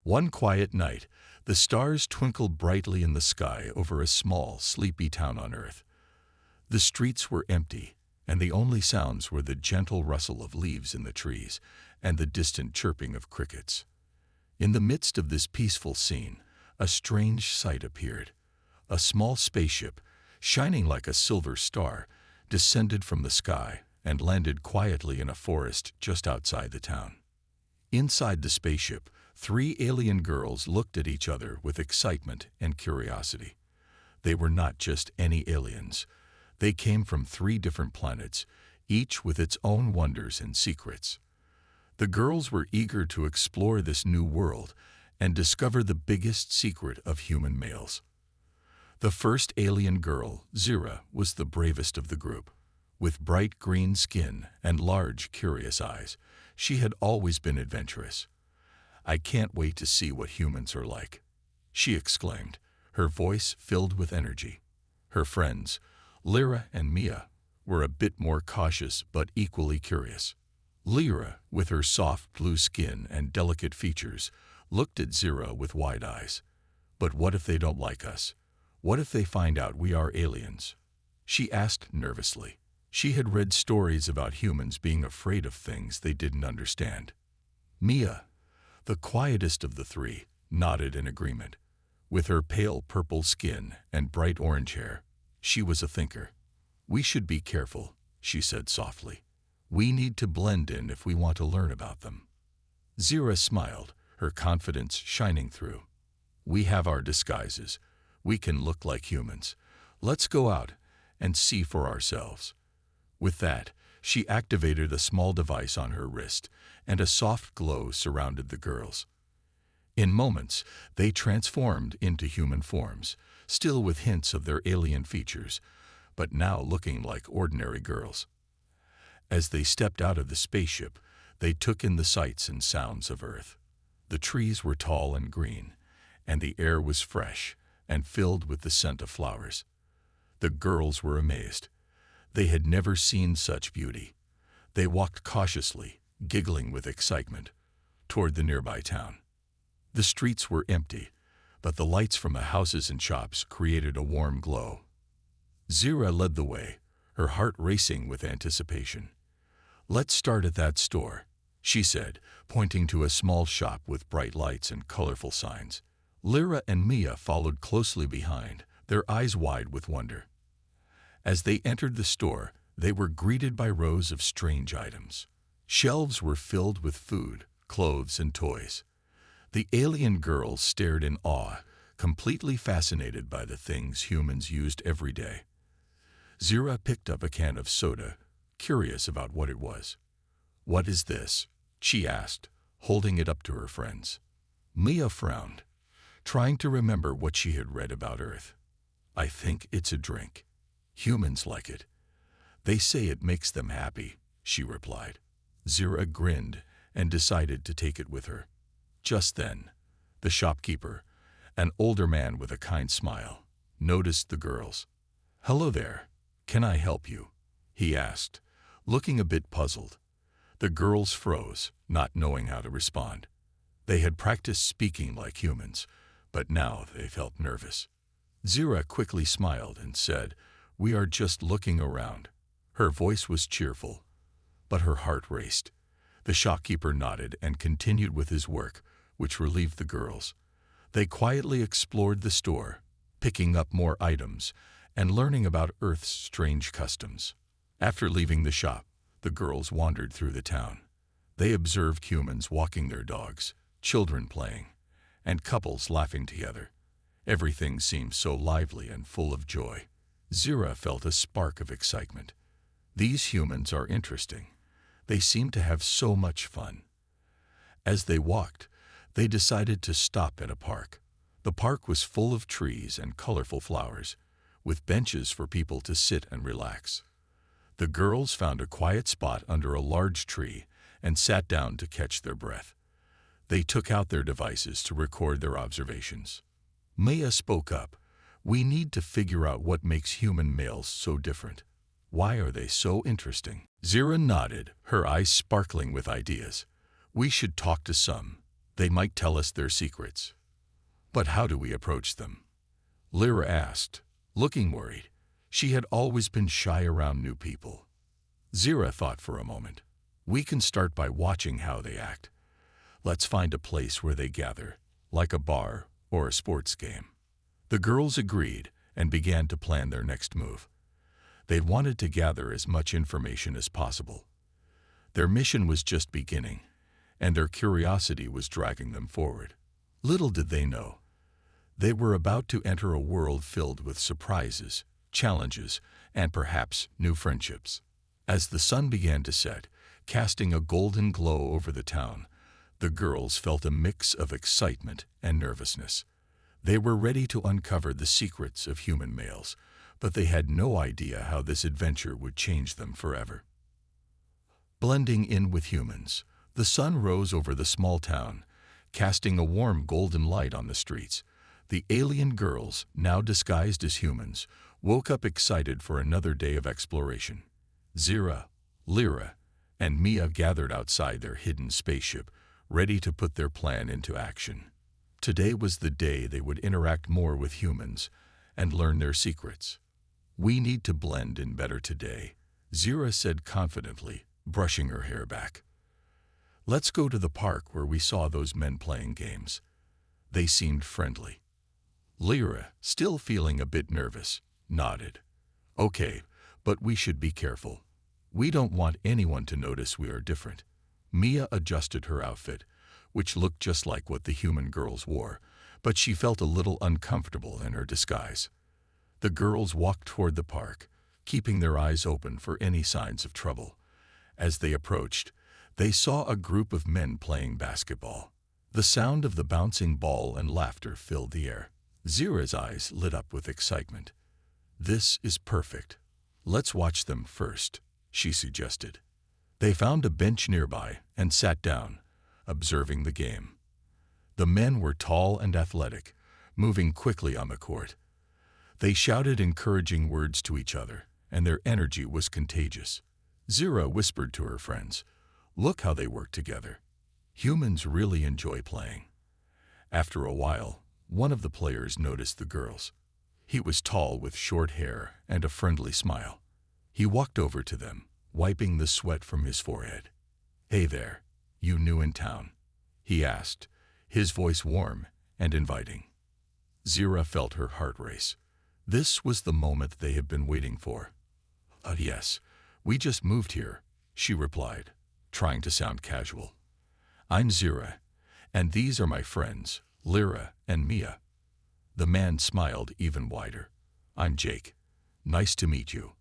One quiet night, the stars twinkled brightly in the sky over a small, sleepy town on Earth. The streets were empty, and the only sounds were the gentle rustle of leaves in the trees and the distant chirping of crickets. In the midst of this peaceful scene, a strange sight appeared. A small spaceship, shining like a silver star, descended from the sky and landed quietly in a forest just outside the town. Inside the spaceship, three alien girls looked at each other with excitement and curiosity. They were not just any aliens. They came from three different planets, each with its own wonders and secrets. The girls were eager to explore this new world and discover the biggest secret of human males. The first alien girl, Zira, was the bravest of the group. With bright green skin and large, curious eyes, she had always been adventurous. "I can't wait to see what humans are like," she exclaimed, her voice filled with energy. Her friends, Lyra and Mia, were a bit more cautious but equally curious. Lyra, with her soft blue skin and delicate features, looked at Zira with wide eyes. "But what if they don't like us? What if they find out we are aliens?" she asked nervously. She had read stories about humans being afraid of things they didn't understand. Mia, the quietest of the three, nodded in agreement. With her pale purple skin and bright orange hair, she was a thinker. "We should be careful," she said softly. "We need to blend in if we want to learn about them." Zira smiled, her confidence shining through. "We have our disguises. We can look like humans. Let's go out and see for ourselves." With that, she activated a small device on her wrist, and a soft glow surrounded the girls. In moments, they transformed into human forms, still with hints of their alien features, but now looking like ordinary girls. As they stepped out of the spaceship, they took in the sights and sounds of Earth. The trees were tall and green, and the air was fresh and filled with the scent of flowers. The girls were amazed. They had never seen such beauty. They walked cautiously, giggling with excitement, toward the nearby town. The streets were empty, but the lights from the houses and shops created a warm glow. Zira led the way, her heart racing with anticipation. "Let's start at that store," she said, pointing to a small shop with bright lights and colorful signs. Lyra and Mia followed closely behind, their eyes wide with wonder. As they entered the store, they were greeted by rows of strange items. Shelves were filled with food, clothes, and toys. The alien girls stared in awe, completely fascinated by the things humans used every day. Zira picked up a can of soda, curious about what it was. "What is this?" she asked, holding it up to her friends. Mia frowned, trying to remember what she had read about Earth. "I think it's a drink. Humans like it. They say it makes them happy," she replied. Zira grinned and decided to take it with her. Just then, the shopkeeper, an older man with a kind smile, noticed the girls. "Hello there. Can I help you?" he asked, looking a bit puzzled. The girls froze, not knowing how to respond. They had practiced speaking like humans, but now they felt nervous. Zira quickly smiled and said, "We are just looking around." Her voice was cheerful, but her heart raced. The shopkeeper nodded and continued with his work, which relieved the girls. They quietly explored the store, picking up more items and learning about Earth's strange customs. After leaving the shop, the girls wandered through the town. They observed humans walking their dogs, children playing, and couples laughing together. Everything seemed so lively and full of joy. Zira felt a spark of excitement. These humans are interesting. They seem to have so much fun. As they walked, they decided to stop at a park. The park was full of trees and colorful flowers, with benches for people to sit and relax. The girls found a quiet spot under a large tree and sat down to catch their breath. They took out their devices to record their observations. Maya spoke up. "We need to figure out what makes human males so different. Why are they so interesting?" Zira nodded, her eyes sparkling with ideas. "We should talk to some. They might tell us their secrets. But how do we approach them? Lyra asked, looking worried. She had always been shy around new people. Zira thought for a moment. We can start by watching how they act. Let's find a place where they gather, like a bar or a sports game. The girls agreed and began to plan their next move. They wanted to gather as much information as possible. Their mission was just beginning, and their curiosity was dragging them forward. Little did they know, they were about to enter a world filled with surprises, challenges, and perhaps new friendships. As the sun began to set, casting a golden glow over the town, the girls felt a mix of excitement and nervousness. They were ready to uncover the secrets of human males, but they had no idea how this adventure would change them forever. Blending in with humans, the sun rose over the small town, casting a warm golden light on the streets. The alien girls, now disguised as humans, woke up excited for another day of exploration. Zira, Lyra, and Mia gathered outside their hidden spaceship, ready to put their plan into action. Today was the day they would interact more with humans and learn their secrets. We need to blend in better today, Zira said confidently, brushing her hair back. Let's go to the park where we saw those men playing games. They seemed friendly. Lyra, still feeling a bit nervous, nodded. Okay, but we should be careful. We don't want anyone to notice we are different. Mia adjusted her outfit, which looked just like what the human girls wore, but she felt a little uncomfortable in her disguise. The girls walked toward the park, keeping their eyes open for any signs of trouble. As they approached, they saw a group of men playing basketball. The sound of the bouncing ball and laughter filled the air. Zira's eyes lit up with excitement. This is perfect. Let's watch them first, she suggested. They found a bench nearby and sat down, observing the game. The men were tall and athletic, moving quickly on the court. They shouted encouraging words to each other, and their energy was contagious. Zira whispered to her friends, "Look how they work together. Humans really enjoy playing." After a while, one of the players noticed the girls. He was tall with short hair and a friendly smile. He walked over to them, wiping the sweat from his forehead. "Hey there, you new in town?" he asked, his voice warm and inviting. Zira felt her heart race. This was the moment they had been waiting for. Yes, we just moved here," she replied, trying to sound casual. "I'm Zira, and these are my friends, Lyra and Mia." The man smiled even wider. "I'm Jake. Nice to meet you.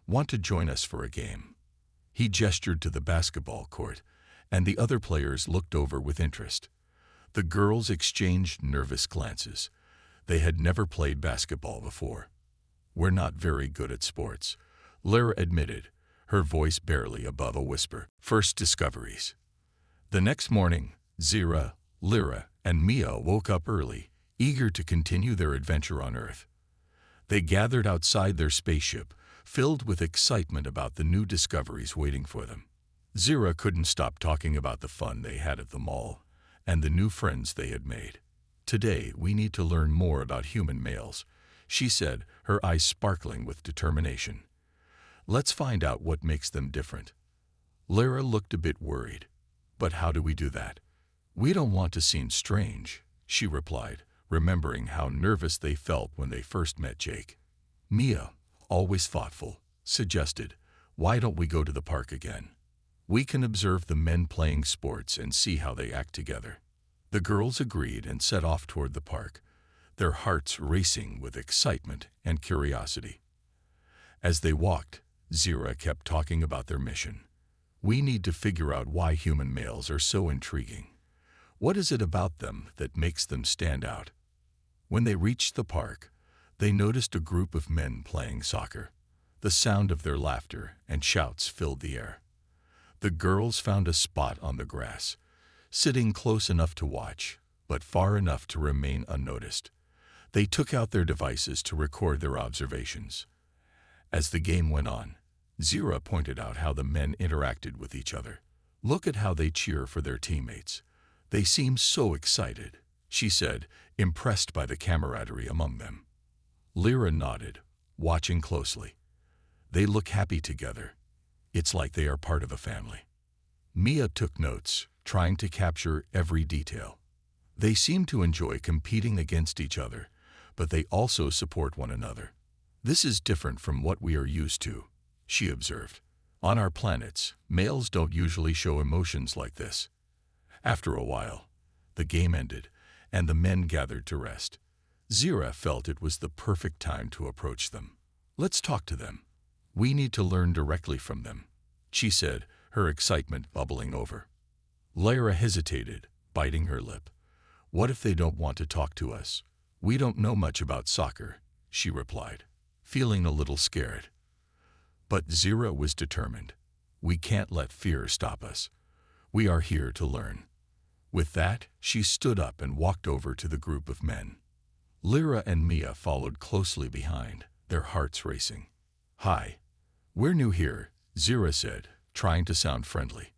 Want to join us for a game?" He gestured to the basketball court, and the other players looked over with interest. The girls exchanged nervous glances. They had never played basketball before. "We're not very good at sports," Lyra admitted, her voice barely above a whisper. First discoveries. The next morning, Zira, Lyra, and Mia woke up early, eager to continue their adventure on Earth. They gathered outside their spaceship, filled with excitement about the new discoveries waiting for them. Zira couldn't stop talking about the fun they had at the mall and the new friends they had made. "Today, we need to learn more about human males," she said, her eyes sparkling with determination. "Let's find out what makes them different." Lyra looked a bit worried. "But how do we do that?" "We don't want to seem strange," she replied, remembering how nervous they felt when they first met Jake. Mia, always thoughtful, suggested, "Why don't we go to the park again? We can observe the men playing sports and see how they act together." The girls agreed and set off toward the park, their hearts racing with excitement and curiosity. As they walked, Zira kept talking about their mission. "We need to figure out why human males are so intriguing. What is it about them that makes them stand out?" When they reached the park, they noticed a group of men playing soccer. The sound of their laughter and shouts filled the air. The girls found a spot on the grass, sitting close enough to watch, but far enough to remain unnoticed. They took out their devices to record their observations. As the game went on, Zira pointed out how the men interacted with each other. "Look at how they cheer for their teammates. They seem so excited, she said, impressed by the camaraderie among them. Lyra nodded, watching closely. They look happy together. It's like they are part of a family. Mia took notes, trying to capture every detail. They seem to enjoy competing against each other, but they also support one another. This is different from what we are used to, she observed. On our planets, males don't usually show emotions like this. After a while, the game ended, and the men gathered to rest. Zira felt it was the perfect time to approach them. Let's talk to them. We need to learn directly from them, she said, her excitement bubbling over. Lyra hesitated, biting her lip. What if they don't want to talk to us? We don't know much about soccer, she replied, feeling a little scared. But Zira was determined. We can't let fear stop us. We are here to learn. With that, she stood up and walked over to the group of men. Lyra and Mia followed closely behind, their hearts racing. Hi. We're new here, Zira said, trying to sound friendly.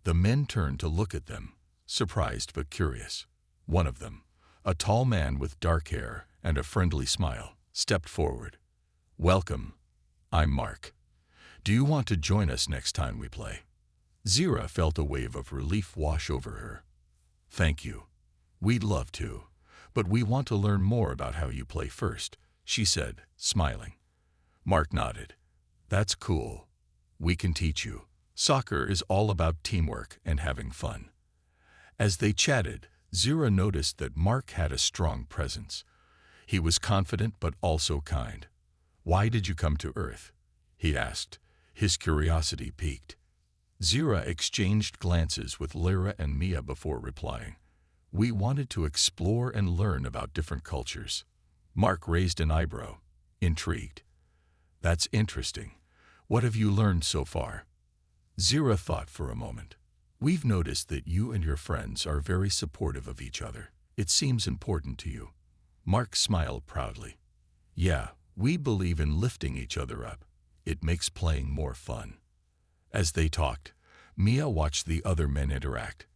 The men turned to look at them, surprised but curious. One of them, a tall man with dark hair and a friendly smile, stepped forward. Welcome. I'm Mark. Do you want to join us next time we play? Zira felt a wave of relief wash over her. Thank you. We'd love to, but we want to learn more about how you play first, she said, smiling. Mark nodded. That's cool. We can teach you. Soccer is all about teamwork and having fun. As they chatted, Zira noticed that Mark had a strong presence. He was confident but also kind. Why did you come to Earth? He asked, his curiosity piqued. Zira exchanged glances with Lyra and Mia before replying. We wanted to explore and learn about different cultures. Mark raised an eyebrow, intrigued. That's interesting. What have you learned so far? Zira thought for a moment. We've noticed that you and your friends are very supportive of each other. It seems important to you. Mark smiled proudly. Yeah, we believe in lifting each other up. It makes playing more fun. As they talked, Mia watched the other men interact.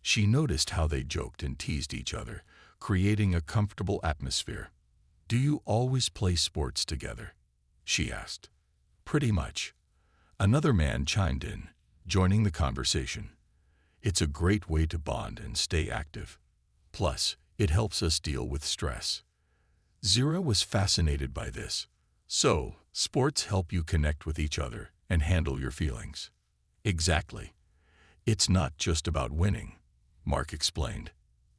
She noticed how they joked and teased each other, creating a comfortable atmosphere. Do you always play sports together? She asked. Pretty much. Another man chimed in, joining the conversation. It's a great way to bond and stay active. Plus, it helps us deal with stress. Zira was fascinated by this. So, sports help you connect with each other and handle your feelings. Exactly. It's not just about winning, Mark explained.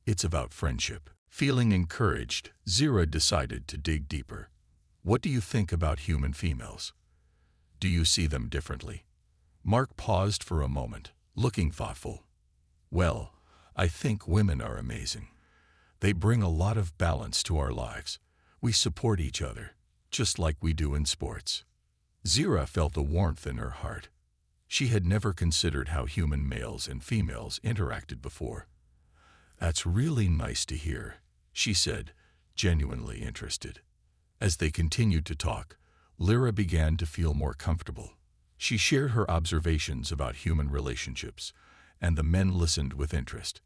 It's about friendship. Feeling encouraged, Zira decided to dig deeper. What do you think about human females? Do you see them differently? Mark paused for a moment, looking thoughtful. Well, I think women are amazing. They bring a lot of balance to our lives. We support each other, just like we do in sports. Zira felt a warmth in her heart. She had never considered how human males and females interacted before. That's really nice to hear, she said, genuinely interested. As they continued to talk, Lyra began to feel more comfortable. She shared her observations about human relationships, and the men listened with interest.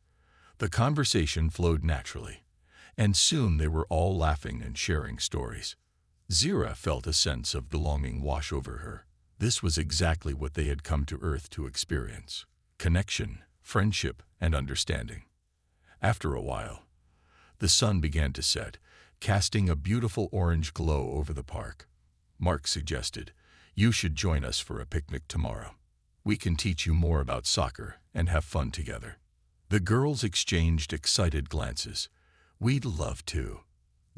The conversation flowed naturally, and soon they were all laughing and sharing stories. Zira felt a sense of belonging wash over her. This was exactly what they had come to Earth to experience: connection, friendship, and understanding. After a while, the sun began to set, casting a beautiful orange glow over the park. Mark suggested, "You should join us for a picnic tomorrow. We can teach you more about soccer and have fun together." The girls exchanged excited glances. "We'd love to,"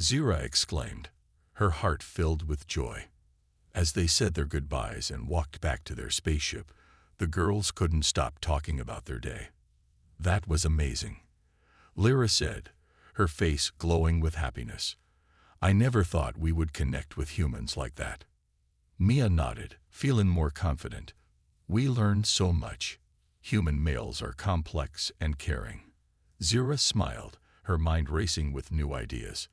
Zira exclaimed, her heart filled with joy. As they said their goodbyes and walked back to their spaceship, the girls couldn't stop talking about their day. "That was amazing," Lyra said, her face glowing with happiness. "I never thought we would connect with humans like that." Mia nodded, feeling more confident. "We learned so much. Human males are complex and caring." Zira smiled, her mind racing with new ideas.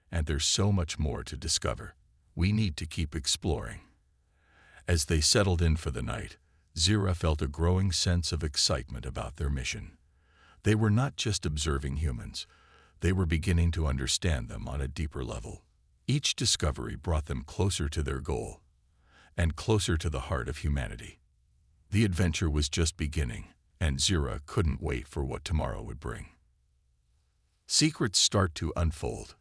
"And there's so much more to discover. We need to keep exploring." As they settled in for the night, Zira felt a growing sense of excitement about their mission. They were not just observing humans, they were beginning to understand them on a deeper level. Each discovery brought them closer to their goal, and closer to the heart of humanity. The adventure was just beginning, and Zira couldn't wait for what tomorrow would bring. Secrets start to unfold.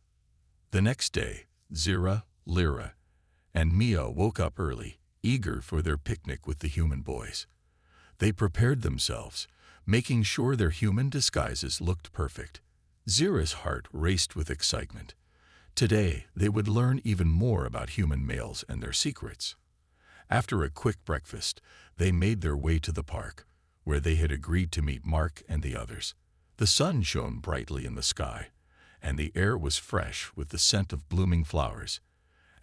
The next day, Zira, Lyra, and Mia woke up early, eager for their picnic with the human boys. They prepared themselves, making sure their human disguises looked perfect. Zira's heart raced with excitement. Today, they would learn even more about human males and their secrets. After a quick breakfast, they made their way to the park, where they had agreed to meet Mark and the others. The sun shone brightly in the sky, and the air was fresh with the scent of blooming flowers.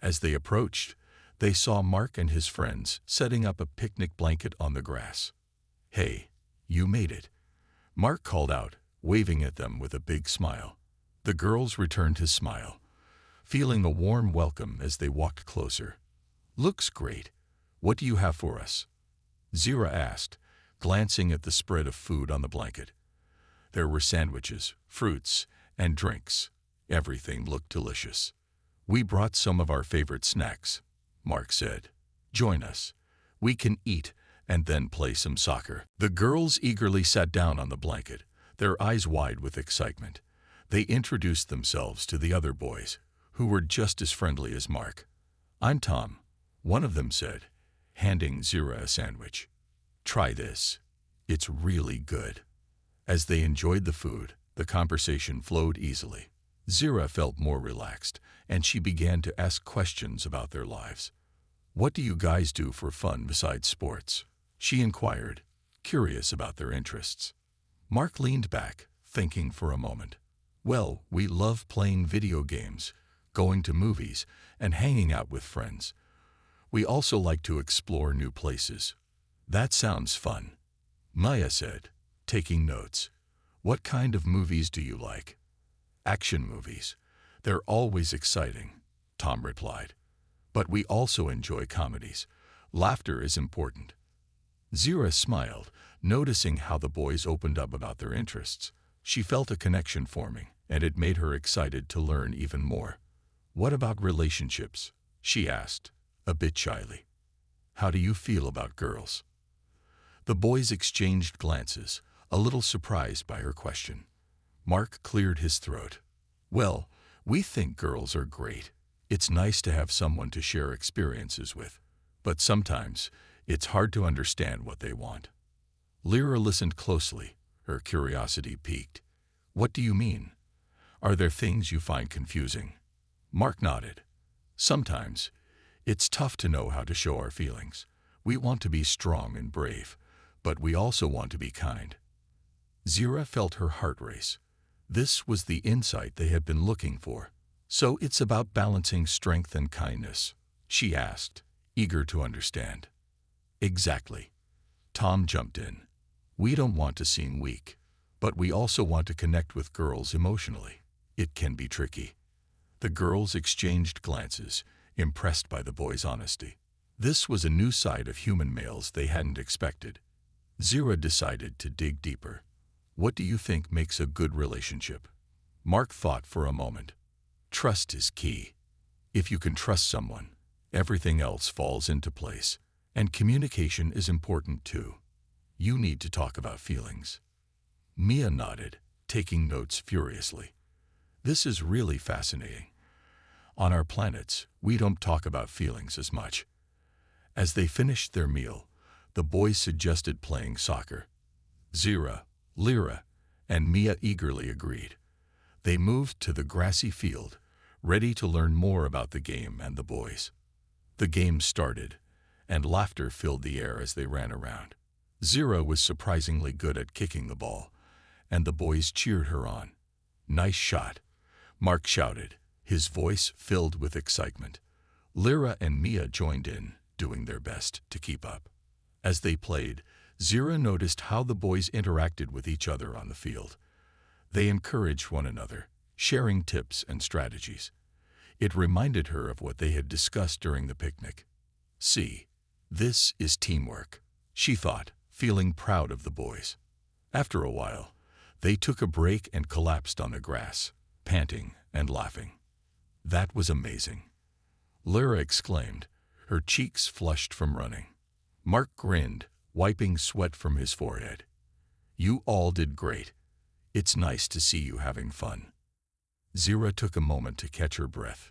As they approached, they saw Mark and his friends setting up a picnic blanket on the grass. "Hey, you made it," Mark called out, waving at them with a big smile. The girls returned his smile, feeling a warm welcome as they walked closer. "Looks great. What do you have for us?" Zira asked, glancing at the spread of food on the blanket. There were sandwiches, fruits, and drinks. Everything looked delicious. "We brought some of our favorite snacks," Mark said. "Join us. We can eat and then play some soccer." The girls eagerly sat down on the blanket, their eyes wide with excitement. They introduced themselves to the other boys, who were just as friendly as Mark. "I'm Tom," one of them said, handing Zira a sandwich. "Try this. It's really good." As they enjoyed the food, the conversation flowed easily. Zira felt more relaxed, and she began to ask questions about their lives. "What do you guys do for fun besides sports?" she inquired, curious about their interests. Mark leaned back, thinking for a moment. "Well, we love playing video games, going to movies, and hanging out with friends. We also like to explore new places." "That sounds fun," Maya said, taking notes. "What kind of movies do you like?" "Action movies. They're always exciting," Tom replied. "But we also enjoy comedies. Laughter is important." Zira smiled, noticing how the boys opened up about their interests. She felt a connection forming, and it made her excited to learn even more. "What about relationships?" she asked, a bit shyly. "How do you feel about girls?" The boys exchanged glances, a little surprised by her question. Mark cleared his throat. "Well, we think girls are great. It's nice to have someone to share experiences with. But sometimes, it's hard to understand what they want." Lyra listened closely, her curiosity piqued. "What do you mean? Are there things you find confusing?" Mark nodded. "Sometimes, it's tough to know how to show our feelings. We want to be strong and brave, but we also want to be kind." Zira felt her heart race. This was the insight they had been looking for. "So it's about balancing strength and kindness?" she asked, eager to understand. "Exactly." Tom jumped in. "We don't want to seem weak, but we also want to connect with girls emotionally. It can be tricky." The girls exchanged glances, impressed by the boys' honesty. This was a new side of human males they hadn't expected. Zira decided to dig deeper. "What do you think makes a good relationship?" Mark thought for a moment. "Trust is key. If you can trust someone, everything else falls into place. And communication is important too. You need to talk about feelings." Mia nodded, taking notes furiously. "This is really fascinating. On our planets, we don't talk about feelings as much." As they finished their meal, the boys suggested playing soccer. Zira, Lyra, and Mia eagerly agreed. They moved to the grassy field, ready to learn more about the game and the boys. The game started, and laughter filled the air as they ran around. Zira was surprisingly good at kicking the ball, and the boys cheered her on. "Nice shot," Mark shouted, his voice filled with excitement. Lyra and Mia joined in, doing their best to keep up. As they played, Zira noticed how the boys interacted with each other on the field. They encouraged one another, sharing tips and strategies. It reminded her of what they had discussed during the picnic. "See, this is teamwork," she thought, feeling proud of the boys. After a while, They took a break and collapsed on the grass, panting and laughing. "That was amazing," Lyra exclaimed, her cheeks flushed from running. Mark grinned, wiping sweat from his forehead. "You all did great. It's nice to see you having fun." Zira took a moment to catch her breath.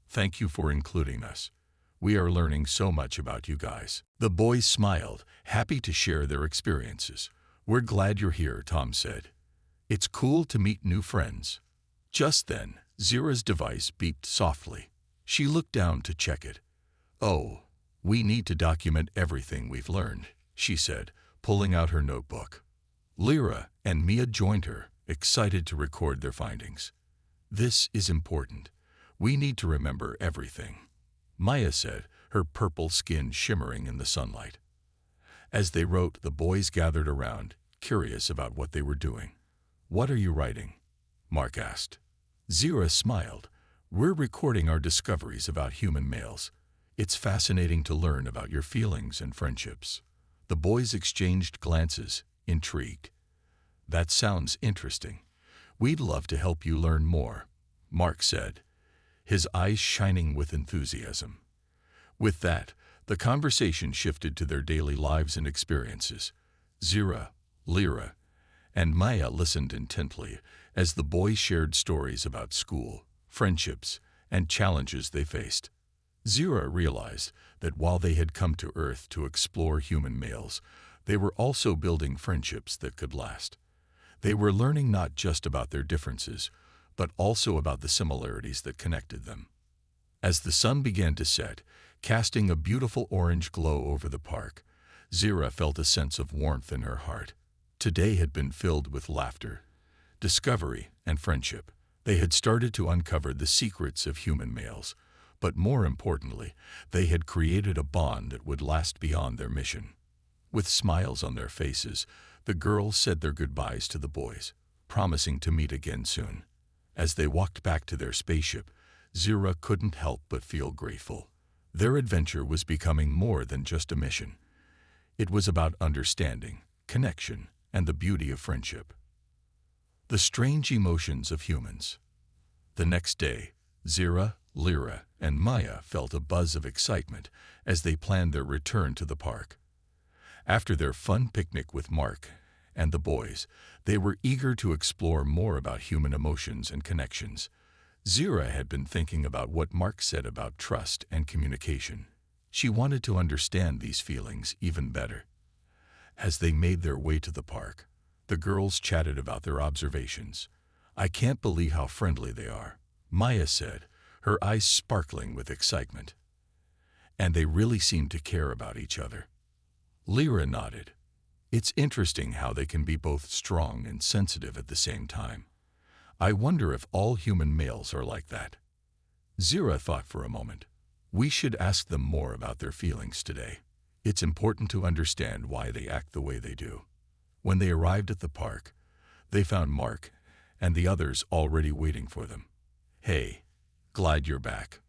"Thank you for including us. We are learning so much about you guys." The boys smiled, happy to share their experiences. "We're glad you're here," Tom said. "It's cool to meet new friends." Just then, Zira's device beeped softly. She looked down to check it. "Oh, we need to document everything we've learned," she said, pulling out her notebook. Lyra and Mia joined her, excited to record their findings. "This is important. We need to remember everything," Maya said, her purple skin shimmering in the sunlight. As they wrote, the boys gathered around, curious about what they were doing. "What are you writing?" Mark asked. Zira smiled. "We're recording our discoveries about human males. It's fascinating to learn about your feelings and friendships." The boys exchanged glances, intrigued. "That sounds interesting. We'd love to help you learn more," Mark said, his eyes shining with enthusiasm. With that, the conversation shifted to their daily lives and experiences. Zira, Lyra, and Maya listened intently as the boys shared stories about school, friendships, and challenges they faced. Zira realized that while they had come to Earth to explore human males, they were also building friendships that could last. They were learning not just about their differences, but also about the similarities that connected them. As the sun began to set, casting a beautiful orange glow over the park, Zira felt a sense of warmth in her heart. Today had been filled with laughter, discovery, and friendship. They had started to uncover the secrets of human males, but more importantly, they had created a bond that would last beyond their mission. With smiles on their faces, the girls said their goodbyes to the boys, promising to meet again soon. As they walked back to their spaceship, Zira couldn't help but feel grateful. Their adventure was becoming more than just a mission. It was about understanding, connection, and the beauty of friendship. The strange emotions of humans. The next day, Zira, Lyra, and Maya felt a buzz of excitement as they planned their return to the park. After their fun picnic with Mark and the boys, they were eager to explore more about human emotions and connections. Zira had been thinking about what Mark said about trust and communication. She wanted to understand these feelings even better. As they made their way to the park, the girls chatted about their observations. "I can't believe how friendly they are," Maya said, her eyes sparkling with excitement. "And they really seem to care about each other." Lyra nodded. "It's interesting how they can be both strong and sensitive at the same time. I wonder if all human males are like that." Zira thought for a moment. "We should ask them more about their feelings today. It's important to understand why they act the way they do." When they arrived at the park, they found Mark and the others already waiting for them. "Hey, glad you're back,"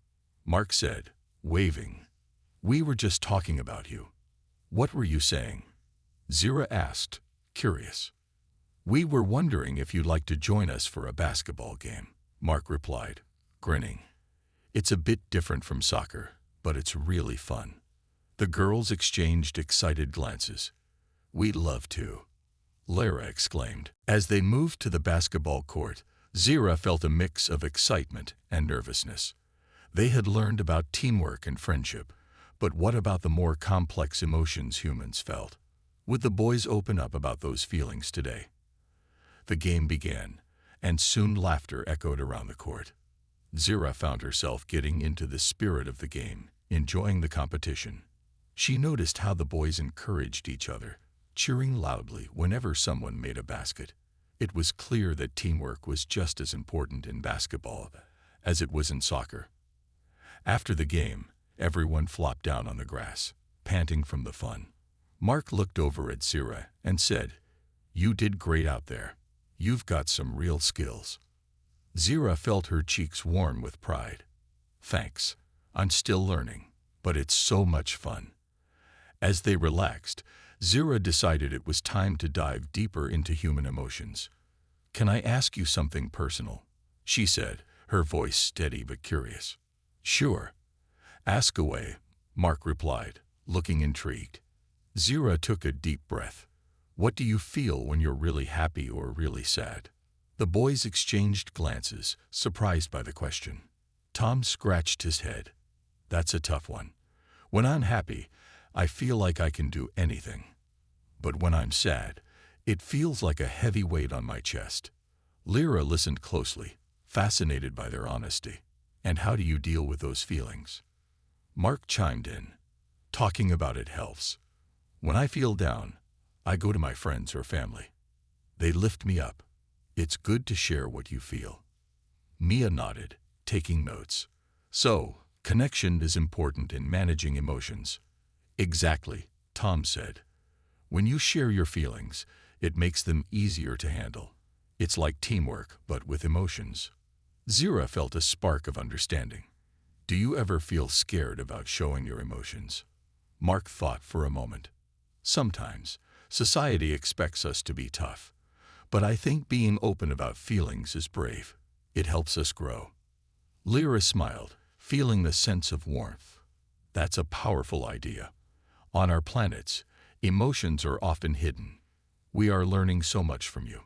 Mark said, waving. "We were just talking about you." "What were you saying?" Zira asked, curious. "We were wondering if you'd like to join us for a basketball game," Mark replied, grinning. "It's a bit different from soccer, but it's really fun." The girls exchanged excited glances. "We'd love to," Lyra exclaimed. As they moved to the basketball court, Zira felt a mix of excitement and nervousness. They had learned about teamwork and friendship, but what about the more complex emotions humans felt? Would the boys open up about those feelings today? The game began, and soon laughter echoed around the court. Zira found herself getting into the spirit of the game, enjoying the competition. She noticed how the boys encouraged each other, cheering loudly whenever someone made a basket. It was clear that teamwork was just as important in basketball as it was in soccer. After the game, everyone flopped down on the grass, panting from the fun. Mark looked over at Zira and said, "You did great out there. You've got some real skills." Zira felt her cheeks warm with pride. "Thanks. I'm still learning, but it's so much fun." As they relaxed, Zira decided it was time to dive deeper into human emotions. "Can I ask you something personal?" she said, her voice steady but curious. "Sure. Ask away," Mark replied, looking intrigued. Zira took a deep breath. "What do you feel when you're really happy or really sad?" The boys exchanged glances, surprised by the question. Tom scratched his head. "That's a tough one. When I'm happy, I feel like I can do anything. But when I'm sad, it feels like a heavy weight on my chest." Lyra listened closely, fascinated by their honesty. "And how do you deal with those feelings?" Mark chimed in. "Talking about it helps. When I feel down, I go to my friends or family. They lift me up. It's good to share what you feel." Mia nodded, taking notes. "So, connection is important in managing emotions." "Exactly," Tom said. "When you share your feelings, it makes them easier to handle. It's like teamwork, but with emotions." Zira felt a spark of understanding. "Do you ever feel scared about showing your emotions?" Mark thought for a moment. "Sometimes. Society expects us to be tough. But I think being open about feelings is brave. It helps us grow." Lyra smiled, feeling the sense of warmth. "That's a powerful idea. On our planets, emotions are often hidden. We are learning so much from you."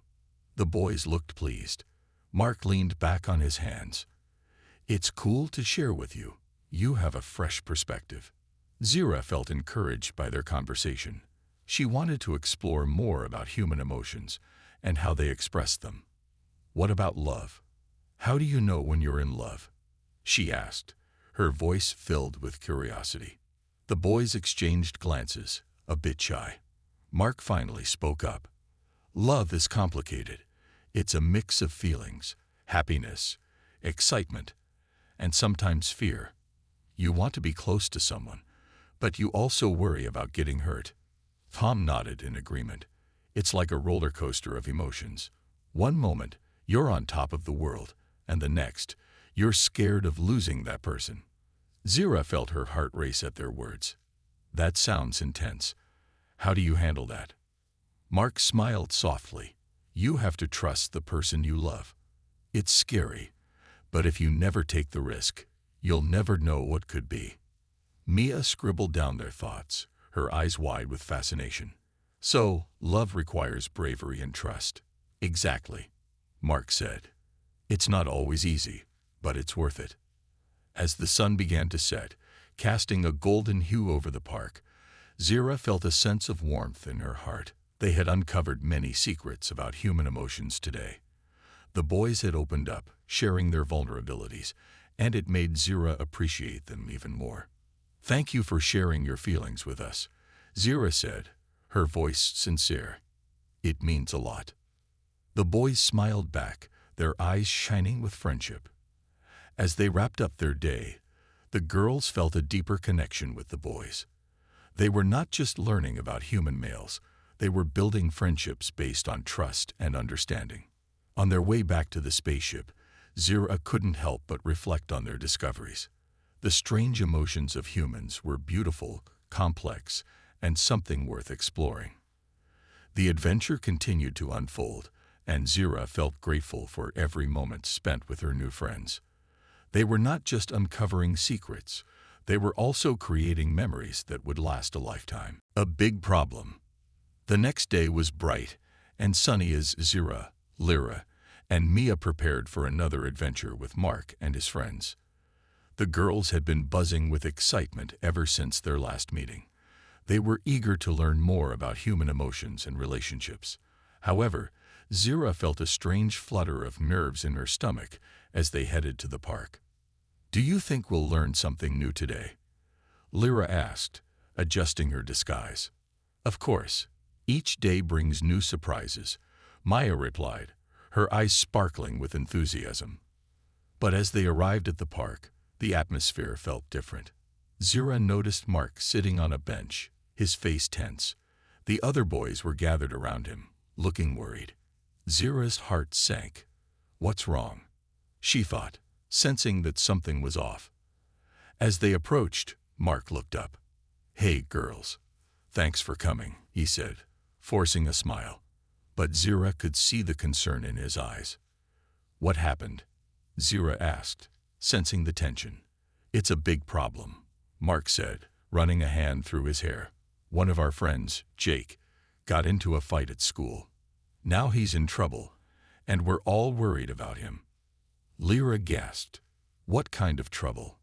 The boys looked pleased. Mark leaned back on his hands. "It's cool to share with you. You have a fresh perspective." Zira felt encouraged by their conversation. She wanted to explore more about human emotions and how they express them. "What about love? How do you know when you're in love?" she asked, her voice filled with curiosity. The boys exchanged glances, a bit shy. Mark finally spoke up. "Love is complicated. It's a mix of feelings, happiness, excitement, and sometimes fear. You want to be close to someone, but you also worry about getting hurt." Tom nodded in agreement. "It's like a roller coaster of emotions. One moment, you're on top of the world, and the next, you're scared of losing that person." Zira felt her heart race at their words. "That sounds intense. How do you handle that?" Mark smiled softly. "You have to trust the person you love. It's scary, but if you never take the risk, you'll never know what could be." Mia scribbled down their thoughts, her eyes wide with fascination. "So, love requires bravery and trust." "Exactly," Mark said. "It's not always easy, but it's worth it." As the sun began to set, casting a golden hue over the park, Zira felt a sense of warmth in her heart. They had uncovered many secrets about human emotions today. The boys had opened up, sharing their vulnerabilities, and it made Zira appreciate them even more. "Thank you for sharing your feelings with us," Zira said, her voice sincere. "It means a lot." The boys smiled back, their eyes shining with friendship. As they wrapped up their day, the girls felt a deeper connection with the boys. They were not just learning about human males, they were building friendships based on trust and understanding. On their way back to the spaceship, Zira couldn't help but reflect on their discoveries. The strange emotions of humans were beautiful, complex, and something worth exploring. The adventure continued to unfold, and Zira felt grateful for every moment spent with her new friends. They were not just uncovering secrets, they were also creating memories that would last a lifetime. A big problem. The next day was bright and sunny as Zira, Lyra, and Mia prepared for another adventure with Mark and his friends. The girls had been buzzing with excitement ever since their last meeting. They were eager to learn more about human emotions and relationships. However, Zira felt a strange flutter of nerves in her stomach as they headed to the park. "Do you think we'll learn something new today?" Lyra asked, adjusting her disguise. "Of course. Each day brings new surprises," Maya replied, her eyes sparkling with enthusiasm. But as they arrived at the park, the atmosphere felt different. Zira noticed Mark sitting on a bench, his face tense. The other boys were gathered around him, looking worried. Zira's heart sank. "What's wrong?" she thought, sensing that something was off. As they approached, Mark looked up. "Hey, girls. Thanks for coming," he said, forcing a smile. but Zira could see the concern in his eyes. "What happened?" Zira asked, sensing the tension. "It's a big problem," Mark said, running a hand through his hair. "One of our friends, Jake, got into a fight at school. Now he's in trouble, and we're all worried about him." Lyra gasped. "What kind of trouble?"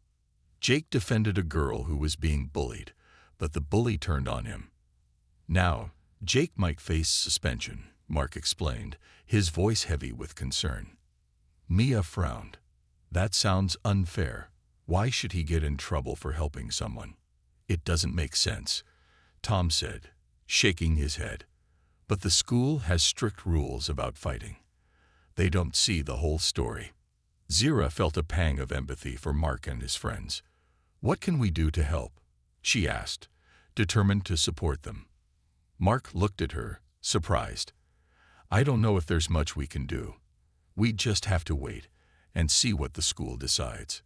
"Jake defended a girl who was being bullied, but the bully turned on him. Now, Jake might face suspension," Mark explained, his voice heavy with concern. Mia frowned. "That sounds unfair. Why should he get in trouble for helping someone?" "It doesn't make sense," Tom said, shaking his head. "But the school has strict rules about fighting. They don't see the whole story." Zira felt a pang of empathy for Mark and his friends. "What can we do to help?" she asked, determined to support them. Mark looked at her, surprised. "I don't know if there's much we can do. We just have to wait and see what the school decides."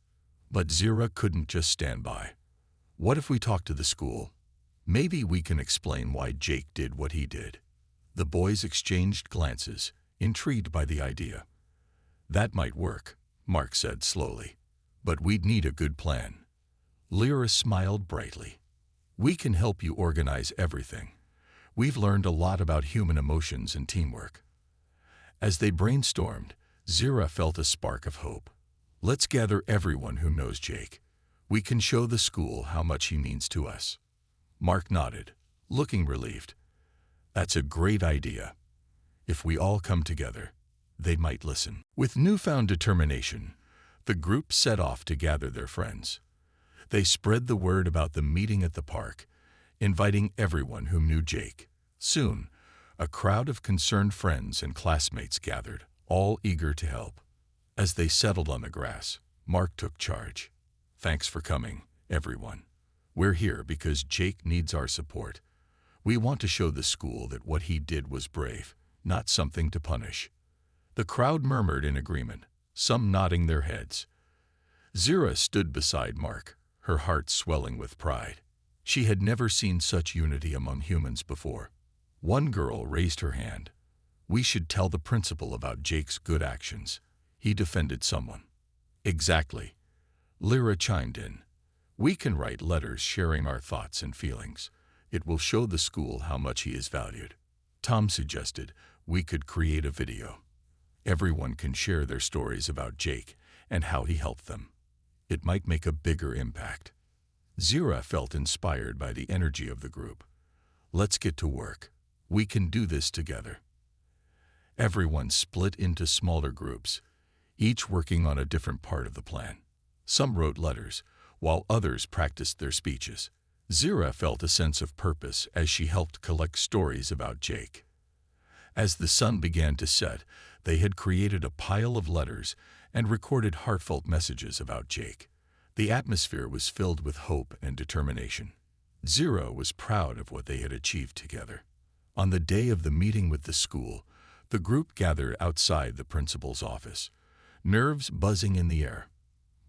But Zira couldn't just stand by. "What if we talk to the school? Maybe we can explain why Jake did what he did." The boys exchanged glances, intrigued by the idea. "That might work," Mark said slowly. "But we'd need a good plan." Lyra smiled brightly. "We can help you organize everything. We've learned a lot about human emotions and teamwork." As they brainstormed, Zira felt a spark of hope. "Let's gather everyone who knows Jake. We can show the school how much he means to us." Mark nodded, looking relieved. "That's a great idea. If we all come together, they might listen." With newfound determination, the group set off to gather their friends. They spread the word about the meeting at the park, inviting everyone who knew Jake. Soon, a crowd of concerned friends and classmates gathered, all eager to help. As they settled on the grass, Mark took charge. "Thanks for coming, everyone. We're here because Jake needs our support. We want to show the school that what he did was brave, not something to punish." The crowd murmured in agreement, some nodding their heads. Zira stood beside Mark, her heart swelling with pride. She had never seen such unity among humans before. One girl raised her hand. "We should tell the principal about Jake's good actions. He defended someone." "Exactly," Lyra chimed in. "We can write letters sharing our thoughts and feelings. It will show the school how much he is valued." Tom suggested we could create a video. Everyone can share their stories about Jake and how he helped them. It might make a bigger impact. Zira felt inspired by the energy of the group. "Let's get to work. We can do this together." Everyone split into smaller groups, each working on a different part of the plan. Some wrote letters, while others practiced their speeches. Zira felt a sense of purpose as she helped collect stories about Jake. As the sun began to set, they had created a pile of letters and recorded heartfelt messages about Jake. The atmosphere was filled with hope and determination. Zira was proud of what they had achieved together. On the day of the meeting with the school, the group gathered outside the principal's office, nerves buzzing in the air.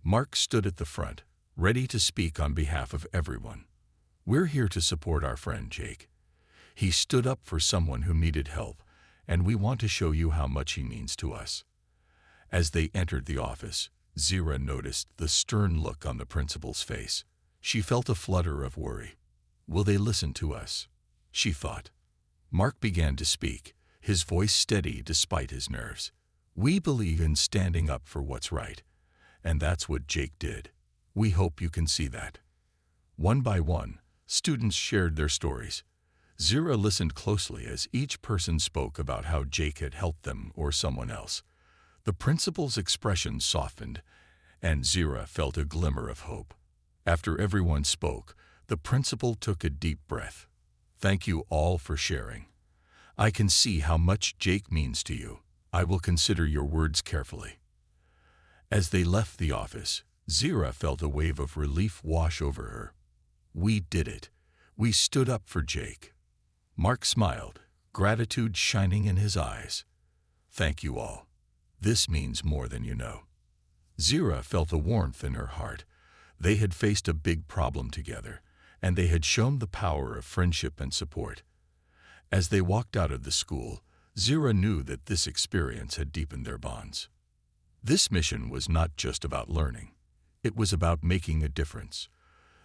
Mark stood at the front, ready to speak on behalf of everyone. "We're here to support our friend Jake. He stood up for someone who needed help, and we want to show you how much he means to us." As they entered the office, Zira noticed the stern look on the principal's face. She felt a flutter of worry. "Will they listen to us?" she thought. Mark began to speak, his voice steady despite his nerves. "We believe in standing up for what's right, and that's what Jake did. We hope you can see that." One by one, students shared their stories. Zira listened closely as each person spoke about how Jake had helped them or someone else. The principal's expression softened, and Zira felt a glimmer of hope. After everyone spoke, the principal took a deep breath. "Thank you all for sharing. I can see how much Jake means to you. I will consider your words carefully." As they left the office, Zira felt a wave of relief wash over her. "We did it. We stood up for Jake." Mark smiled, gratitude shining in his eyes. "Thank you all. This means more than you know." Zira felt a warmth in her heart. They had faced a big problem together, and they had shown the power of friendship and support. As they walked out of the school, Zira knew that this experience had deepened their bonds. This mission was not just about learning. It was about making a difference.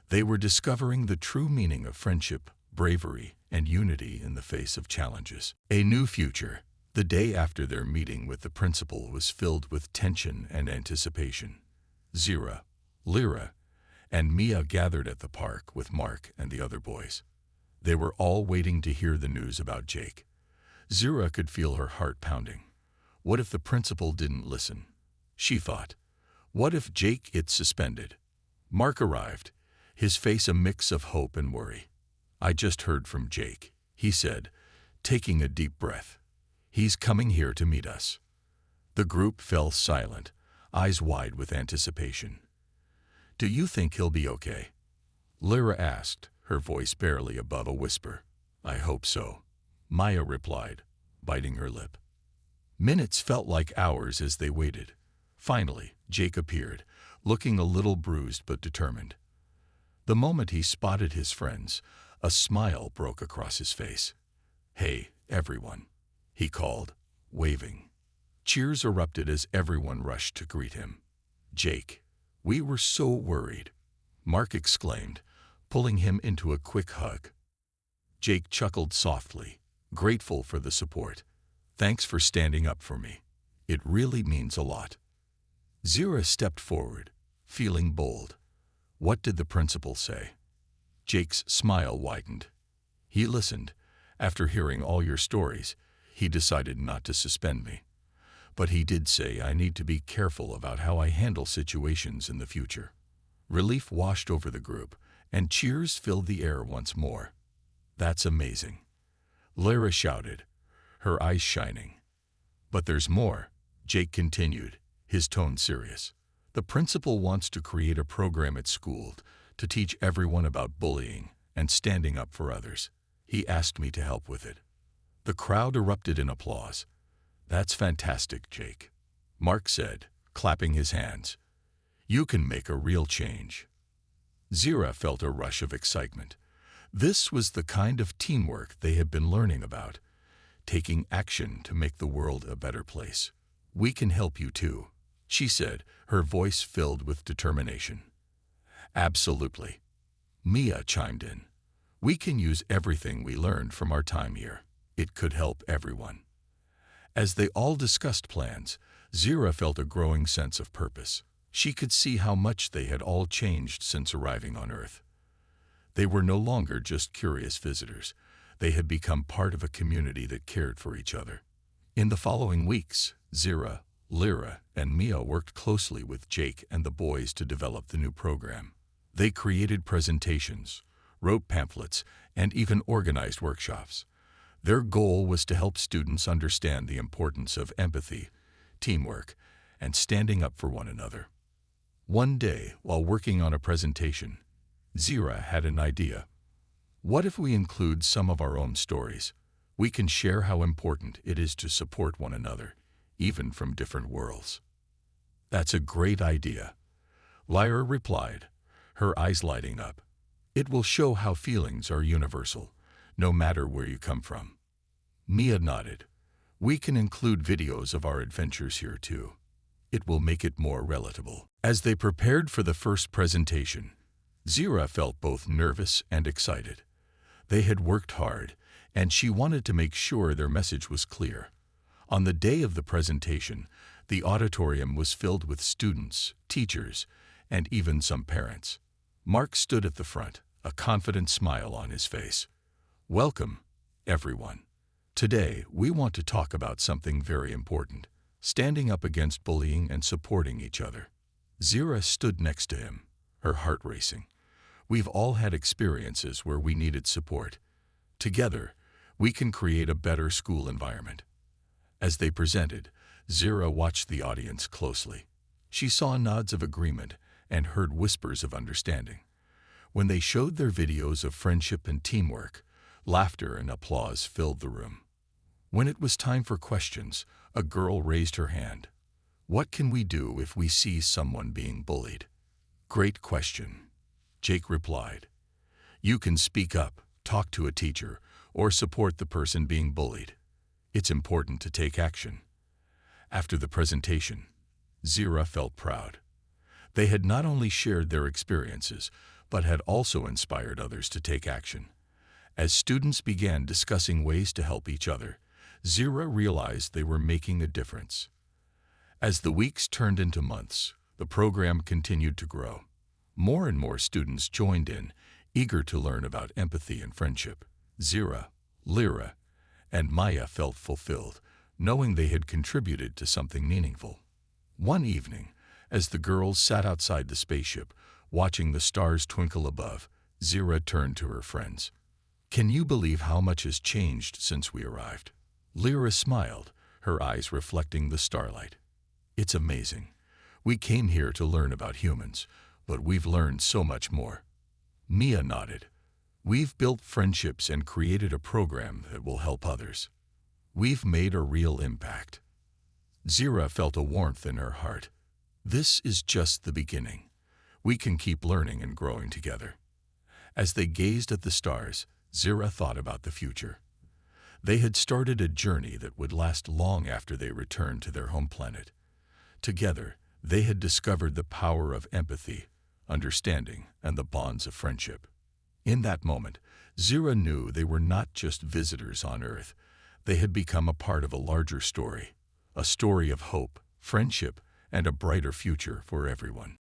They were discovering the true meaning of friendship, bravery, and unity in the face of challenges. A new future. The day after their meeting with the principal was filled with tension and anticipation. Zira, Lyra, and Mia gathered at the park with Mark and the other boys. They were all waiting to hear the news about Jake. Zira could feel her heart pounding. What if the principal didn't listen? She thought. What if Jake gets suspended? Mark arrived, his face a mix of hope and worry. I just heard from Jake, he said, taking a deep breath. He's coming here to meet us. The group fell silent, eyes wide with anticipation. Do you think he'll be okay? Lyra asked, her voice barely above a whisper. I hope so, Maya replied, biting her lip. Minutes felt like hours as they waited. Finally, Jake appeared, looking a little bruised but determined. The moment he spotted his friends, a smile broke across his face. Hey, everyone, he called, waving. Cheers erupted as everyone rushed to greet him. Jake, we were so worried, Mark exclaimed, pulling him into a quick hug. Jake chuckled softly, grateful for the support. Thanks for standing up for me. It really means a lot. Zira stepped forward, feeling bold. What did the principal say? Jake's smile widened. He listened. After hearing all your stories, he decided not to suspend me. But he did say I need to be careful about how I handle situations in the future. Relief washed over the group, and cheers filled the air once more. That's amazing, Lyra shouted, her eyes shining. But there's more, Jake continued, his tone serious. The principal wants to create a program at school to teach everyone about bullying and standing up for others. He asked me to help with it. The crowd erupted in applause. That's fantastic, Jake, Mark said, clapping his hands. You can make a real change. Zira felt a rush of excitement. This was the kind of teamwork they had been learning about, taking action to make the world a better place. We can help you too, she said, her voice filled with determination. Absolutely, Mia chimed in. We can use everything we learned from our time here. It could help everyone. As they all discussed plans, Zira felt a growing sense of purpose. She could see how much they had all changed since arriving on Earth. They were no longer just curious visitors. They had become part of a community that cared for each other. In the following weeks, Zira, Lyra, and Mia worked closely with Jake and the boys to develop the new program. They created presentations, wrote pamphlets, and even organized workshops. Their goal was to help students understand the importance of empathy, teamwork, and standing up for one another. One day, while working on a presentation, Zira had an idea. What if we include some of our own stories? We can share how important it is to support one another, even from different worlds. That's a great idea, Lyra replied, her eyes lighting up. It will show how feelings are universal, no matter where you come from. Mia nodded. We can include videos of our adventures here too. It will make it more relatable. As they prepared for the first presentation, Zira felt both nervous and excited. They had worked hard, and she wanted to make sure their message was clear. On the day of the presentation, the auditorium was filled with students, teachers, and even some parents. Mark stood at the front, a confident smile on his face. Welcome, everyone. Today, we want to talk about something very important, standing up against bullying and supporting each other. Zira stood next to him, her heart racing. We've all had experiences where we needed support. Together, we can create a better school environment. As they presented, Zira watched the audience closely. She saw nods of agreement and heard whispers of understanding. When they showed their videos of friendship and teamwork, laughter and applause filled the room. When it was time for questions, a girl raised her hand. What can we do if we see someone being bullied? Great question, Jake replied. You can speak up, talk to a teacher, or support the person being bullied. It's important to take action. After the presentation, Zira felt proud. They had not only shared their experiences, but had also inspired others to take action. As students began discussing ways to help each other, Zira realized they were making a difference. As the weeks turned into months, the program continued to grow. More and more students joined in, eager to learn about empathy and friendship. Zira, Lyra, and Maya felt fulfilled, knowing they had contributed to something meaningful. One evening, as the girls sat outside the spaceship, watching the stars twinkle above, Zira turned to her friends. "Can you believe how much has changed since we arrived?" Lyra smiled, her eyes reflecting the starlight. "It's amazing. We came here to learn about humans, but we've learned so much more." Mia nodded. "We've built friendships and created a program that will help others. We've made a real impact." Zira felt a warmth in her heart. This is just the beginning. We can keep learning and growing together. As they gazed at the stars, Zira thought about the future. They had started a journey that would last long after they returned to their home planet. Together, they had discovered the power of empathy, understanding, and the bonds of friendship. In that moment, Zira knew they were not just visitors on Earth. They had become a part of a larger story, a story of hope, friendship, and a brighter future for everyone.